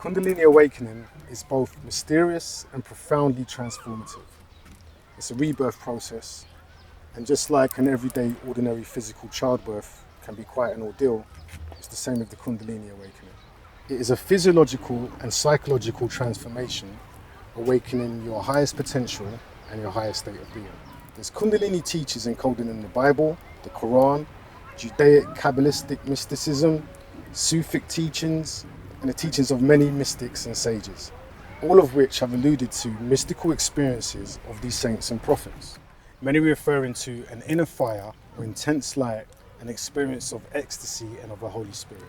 Kundalini awakening is both mysterious and profoundly transformative. It's a rebirth process, and just like an everyday ordinary physical childbirth can be quite an ordeal, it's the same with the Kundalini awakening. It is a physiological and psychological transformation, awakening your highest potential and your highest state of being. There's Kundalini teachings encoded in the Bible, the Quran, Judaic Kabbalistic mysticism, Sufic teachings, and the teachings of many mystics and sages, all of which have alluded to mystical experiences of these saints and prophets, many referring to an inner fire or intense light, an experience of ecstasy and of the Holy Spirit.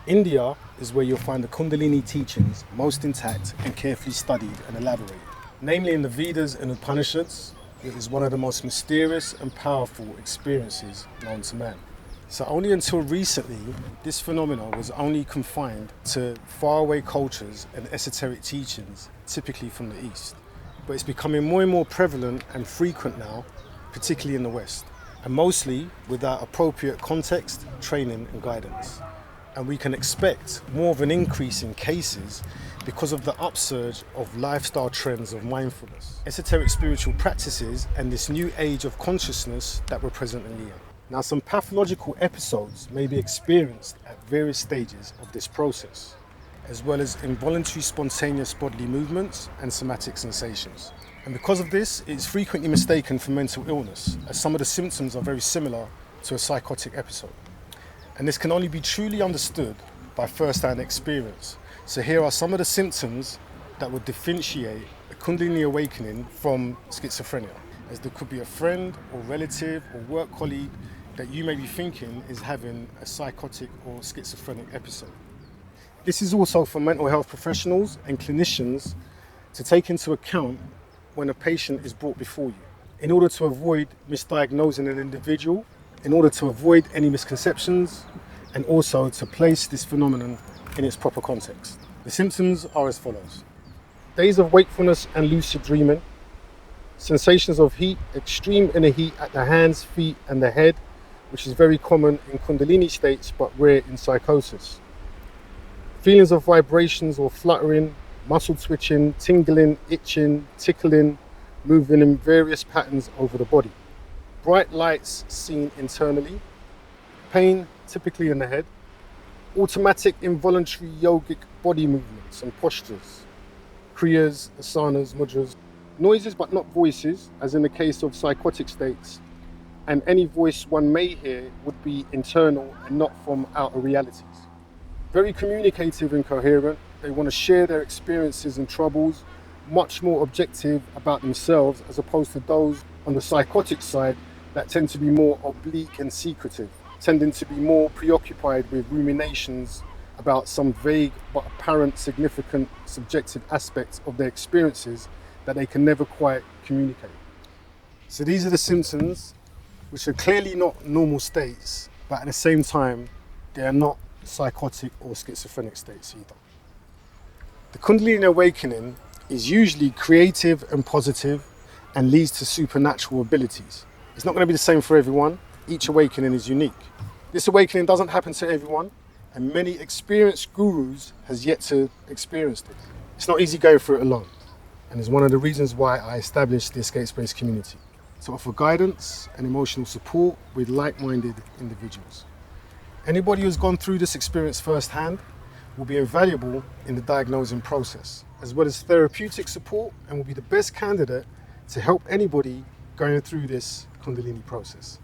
India is where you'll find the Kundalini teachings most intact and carefully studied and elaborated. Namely in the Vedas and Upanishads, it is one of the most mysterious and powerful experiences known to man. So only until recently, this phenomenon was only confined to faraway cultures and esoteric teachings, typically from the East. But it's becoming more and more prevalent and frequent now, particularly in the West, and mostly without appropriate context, training and guidance. And we can expect more of an increase in cases because of the upsurge of lifestyle trends of mindfulness, esoteric spiritual practices, and this new age of consciousness that we're present in Leo. Now, some pathological episodes may be experienced at various stages of this process, as well as involuntary spontaneous bodily movements and somatic sensations. And because of this, it is frequently mistaken for mental illness, as some of the symptoms are very similar to a psychotic episode. And this can only be truly understood by first-hand experience. So here are some of the symptoms that would differentiate a Kundalini awakening from schizophrenia, as there could be a friend or relative or work colleague that you may be thinking is having a psychotic or schizophrenic episode. This is also for mental health professionals and clinicians to take into account when a patient is brought before you, in order to avoid misdiagnosing an individual, in order to avoid any misconceptions, and also to place this phenomenon in its proper context. The symptoms are as follows: days of wakefulness and lucid dreaming, sensations of heat, extreme inner heat at the hands, feet and the head, which is very common in Kundalini states but rare in psychosis. Feelings of vibrations or fluttering, muscle twitching, tingling, itching, tickling, moving in various patterns over the body. Bright lights seen internally, pain typically in the head, automatic involuntary yogic body movements and postures, kriyas, asanas, mudras, noises but not voices, as in the case of psychotic states, and any voice one may hear would be internal and not from outer realities. Very communicative and coherent, they want to share their experiences and troubles, much more objective about themselves as opposed to those on the psychotic side that tend to be more oblique and secretive, tending to be more preoccupied with ruminations about some vague but apparent significant subjective aspects of their experiences that they can never quite communicate. So these are the symptoms, which are clearly not normal states, but at the same time, they are not psychotic or schizophrenic states either. The Kundalini awakening is usually creative and positive and leads to supernatural abilities. It's not going to be the same for everyone. Each awakening is unique. This awakening doesn't happen to everyone, and many experienced gurus has yet to experience it. It's not easy going through it alone, and it's one of the reasons why I established the Escape Space community, to offer guidance and emotional support with like-minded individuals. Anybody who's gone through this experience firsthand will be invaluable in the diagnosing process, as well as therapeutic support, and will be the best candidate to help anybody going through this Kundalini process.